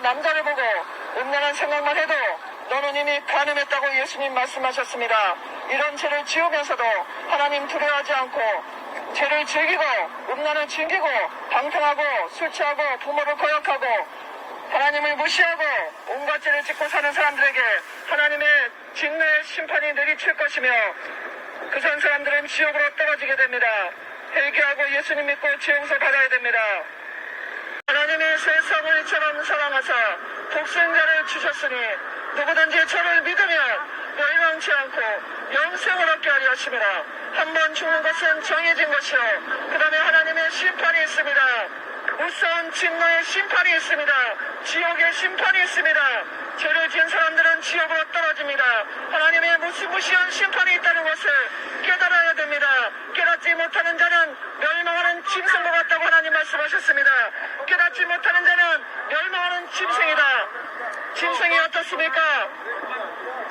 남자를 보고 음란한 생각만 해도 너는 이미 간음했다고 예수님 말씀하셨습니다. 이런 죄를 지으면서도 하나님 두려워하지 않고 죄를 즐기고 음란을 즐기고 방탕하고 술 취하고 부모를 거역하고 하나님을 무시하고 온갖 죄를 짓고 사는 사람들에게 하나님의 진노의 심판이 내리칠 것이며 그 사람들은 지옥으로 떨어지게 됩니다. 회개하고 예수님 믿고 죄 용서 받아야 됩니다. 하나님이 세상을 이처럼 사랑하사 독생자를 주셨으니 누구든지 저를 믿으면 멸망치 않고 영생을 얻게 하려 하심이라. 한 번 죽는 것은 정해진 것이요 그 다음에 하나님의 심판이 있습니다. 무서운 진노의 심판이 있습니다. 지옥의 심판이 있습니다. 죄를 지은 사람들은 지옥으로 떨어집니다. 하나님의 무시무시한 심판이 있다는 것을 깨달아야 됩니다. 깨닫지 못하는 자는 멸망하는 짐승과 같다고 하나님 말씀하셨습니다. 깨닫지 못하는 자는 멸망하는 짐승이다. 짐승이 어떻습니까?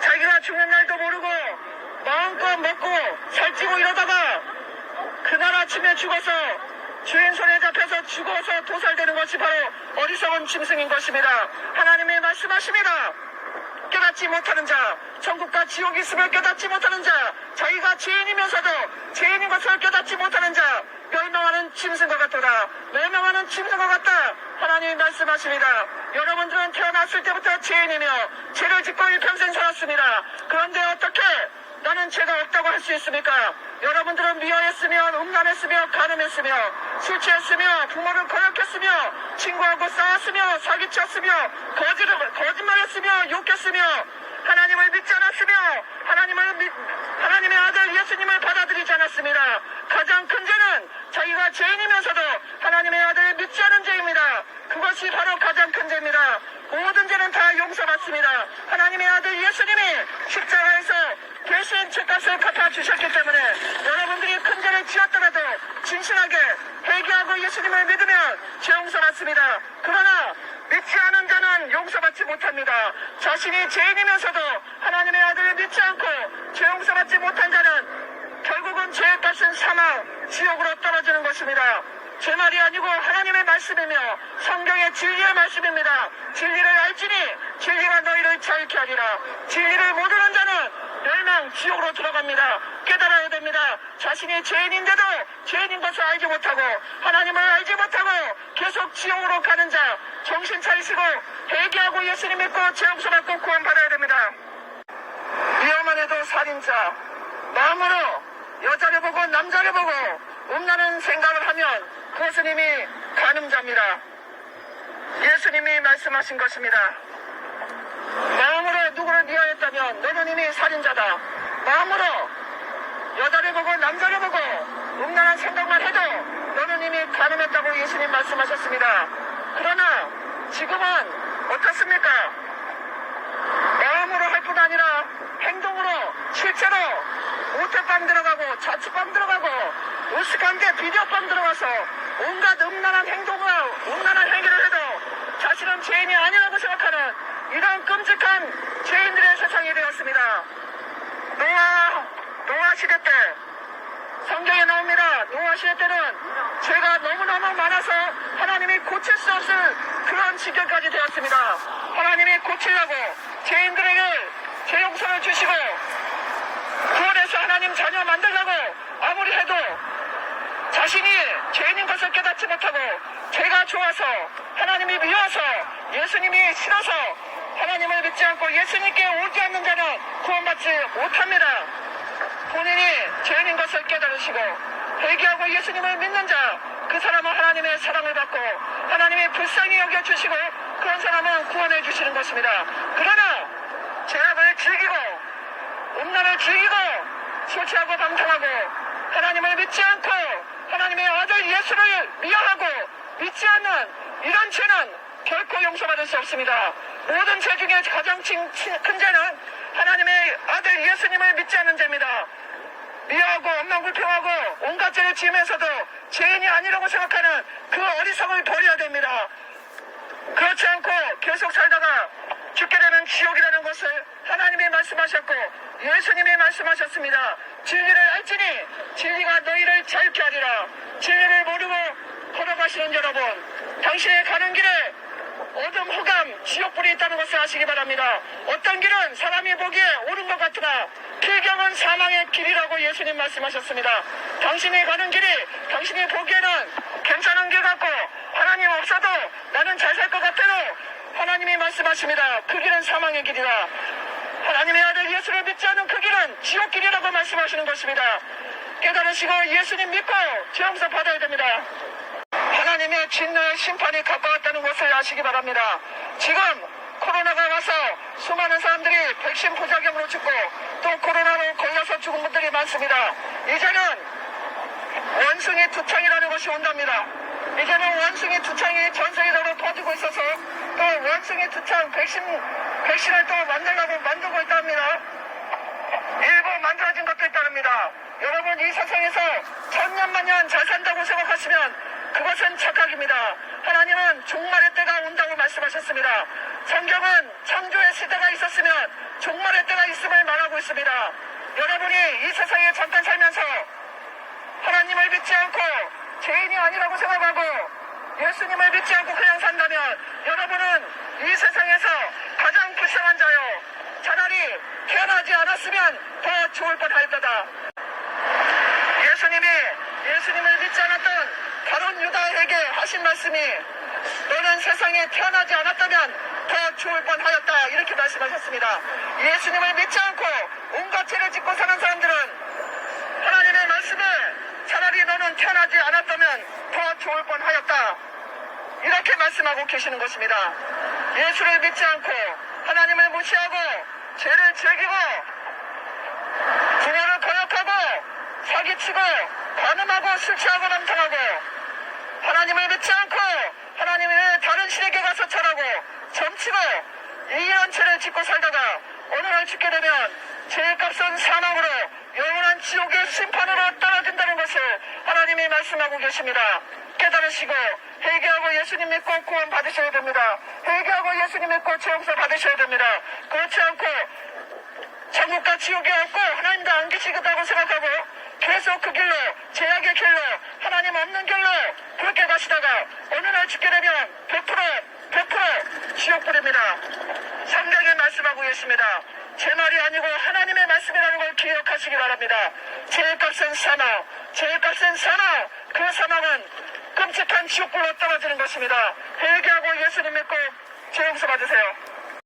자기가 죽는 날도 모르고 마음껏 먹고 살찌고 이러다가 그날 아침에 죽어서 주인 손에 잡혀서 죽어서 도살되는 것이 바로 어리석은 짐승인 것입니다. 하나님이 말씀하십니다. 깨닫지 못하는 자, 천국과 지옥이 있음을 깨닫지 못하는 자, 자기가 죄인이면서도 죄인인 것을 깨닫지 못하는 자, 멸망하는 짐승과 같도다. 멸망하는 짐승과 같다. 하나님이 말씀하십니다. 여러분들은 태어났을 때부터 죄인이며 죄를 짓고 일평생 살았습니다. 그런데 어떻게 나는 죄가 없다고 할 수 있습니까? 여러분들은 미워했으며 음란했으며 간음했으며 술 취했으며 부모를 거역했으며 친구하고 싸웠으며 사기쳤으며 거짓말했으며 욕했으며 하나님을 믿지 않았으며 하나님의 아들 예수님을 받아들이지 않았습니다. 가장 큰 죄는 자기가 죄인이면서도 하나님의 아들을 믿지 않은 죄입니다. 그것이 바로 가장 큰 죄입니다. 모든 죄는 다 용서받습니다. 하나님의 아들 예수님이 십자가에서 대신 죄값을 갚아주셨기 때문에 여러분들이 큰 죄를 지었더라도 진실하게 회개하고 예수님을 믿으면 죄 용서받습니다. 그러나 믿지 않은 자는 용서받지 못합니다. 자신이 죄인이면서도 하나님의 아들을 믿지 않고 죄 용서받지 못한 자는 결국은 죄의 값은 사망, 지옥으로 떨어지는 것입니다. 제 말이 아니고 하나님의 말씀이며 성경의 진리의 말씀입니다. 진리를 알지니 진리가 너희를 자유케 하리라. 진리를 모르는 자는 멸망, 지옥으로 들어갑니다. 깨달아야 됩니다. 자신이 죄인인데도 죄인인 것을 알지 못하고 하나님을 알지 못하고 계속 지옥으로 가는 자, 정신 차리시고 회개하고 예수님 믿고 죄 용서받고 구원받아야 됩니다. 위험한 해도 살인자, 마음으로 여자를 보고 남자를 보고 음란한 생각을 하면 그것은 이미 간음자입니다. 예수님이 말씀하신 것입니다. 마음으로 누구를 미워했다면 너는 이미 살인자다. 마음으로 여자를 보고 남자를 보고 음란한 생각만 해도 너는 이미 간음했다고 예수님 말씀하셨습니다. 그러나 지금은 어떻습니까? 마음으로 할 뿐 아니라 행동으로 실제로 모텔방 들어가고 자취방 들어가고 으슥한데 비디오방 들어가서 온갖 음란한 행동을 음란한 행위를 해도 자신은 죄인이 아니라고 생각하는 이런 끔찍한 죄인들의 세상이 되었습니다. 노아 시대 때 성경에 나옵니다. 노아 시대 때는 죄가 너무너무 많아서 하나님이 고칠 수 없을 그런 지경까지 되었습니다. 하나님이 고치려고 죄인들에게 죄 용서를 주시고 구원해서 하나님 자녀 만들려고 아무리 해도 자신이 죄인인 것을 깨닫지 못하고 죄가 좋아서 하나님이 미워서 예수님이 싫어서 하나님을 믿지 않고 예수님께 오지 않는 자는 구원받지 못합니다. 본인이 죄인인 것을 깨달으시고 회개하고 예수님을 믿는 자, 그 사람은 하나님의 사랑을 받고 하나님이 불쌍히 여겨주시고 그런 사람은 구원해 주시는 것입니다. 그러나 죄악을 즐기고 음란을 즐기고 술 취하고 방탕하고 하나님을 믿지 않고 하나님의 아들 예수를 미워하고 믿지 않는 이런 죄는 결코 용서받을 수 없습니다. 모든 죄 중에 가장 큰 죄는 하나님의 아들 예수님을 믿지 않는 죄입니다. 미워하고 엄망불평하고 온갖 죄를 지으면서도 죄인이 아니라고 생각하는 그 어리석음을 버려야 됩니다. 그렇지 않고 계속 살다가 죽게 되는 지옥이라는 것을 하나님이 말씀하셨고 예수님이 말씀하셨습니다. 진리를 알지니 진리가 너희를 자유케 하리라. 진리를 모르고 걸어가시는 여러분, 당신의 가는 길에 어둠, 흑암, 지옥불이 있다는 것을 아시기 바랍니다. 어떤 길은 사람이 보기에 옳은 것 같으나 길경은 사망의 길이라고 예수님 말씀하셨습니다. 당신이 가는 길이 당신이 보기에는 괜찮은 길 같고 하나님 없어도 나는 잘 살 것 같아도 하나님이 말씀하십니다. 그 길은 사망의 길이다. 하나님의 아들 예수를 믿지 않은 그 길은 지옥길이라고 말씀하시는 것입니다. 깨달으시고 예수님 믿고 죄용서 받아야 됩니다. 하나님의 진노의 심판이 가까웠다는 것을 아시기 바랍니다. 지금 코로나가 와서 수많은 사람들이 백신 부작용으로 죽고 또 코로나로 걸려서 죽은 분들이 많습니다. 이제는 원숭이 두창이라는 것이 온답니다. 이제는 원숭이 두창이 전 세계적으로 퍼지고 있어서 또 원숭이 두창 백신을 또 만들고 있답니다. 일부 만들어진 것도 있답니다. 여러분, 이 세상에서 천년만년 잘 산다고 생각하시면 그것은 착각입니다. 하나님은 종말의 때가 온다고 말씀하셨습니다. 성경은 창조의 시대가 있었으면 종말의 때가 있음을 말하고 있습니다. 여러분이 이 세상에 잠깐 살면서 하나님을 믿지 않고 죄인이 아니라고 생각하고 예수님을 믿지 않고 그냥 산다면 여러분은 이 세상에서 가장 불쌍한 자요. 차라리 태어나지 않았으면 더 좋을 뻔하였다. 예수님을 믿지 않았던 다른 유다에게 하신 말씀이 너는 세상에 태어나지 않았다면 더 좋을 뻔하였다, 이렇게 말씀하셨습니다. 예수님을 믿지 않고 온갖 죄를 짓고 사는 사람들은 하나님의 말씀을 차라리 너는 태어나지 않았다면 더 좋을 뻔하였다, 이렇게 말씀하고 계시는 것입니다. 예수를 믿지 않고 하나님을 무시하고 죄를 즐기고 부모를 거역하고 사기치고 간음하고 술 취하고 남탕하고 하나님을 믿지 않고 하나님의 다른 신에게 가서 절하고 점치고 이런 죄를 짓고 살다가 어느 날 죽게 되면 죄값은 사망으로 영원한 지옥의 심판으로 떨어진다는 것을 하나님이 말씀하고 계십니다. 깨달으시고 회개하고 예수님 믿고 구원 받으셔야 됩니다. 회개하고 예수님 믿고 죄용서 받으셔야 됩니다. 그렇지 않고 천국과 지옥이 없고 하나님도 안 계시겠다고 생각하고 계속 그 길로, 죄악의 길로, 하나님 없는 길로 그렇게 가시다가 어느 날 죽게 되면 100% 지옥불입니다. 성경이 말씀하고 계십니다. 제 말이 아니고 하나님의 말씀이라는 걸 기억하시기 바랍니다. 죄값은 사망, 죄값은 사망, 그 사망은 끔찍한 지옥불로 떨어지는 것입니다. 회개하고 예수님 믿고 죄용서 받으세요.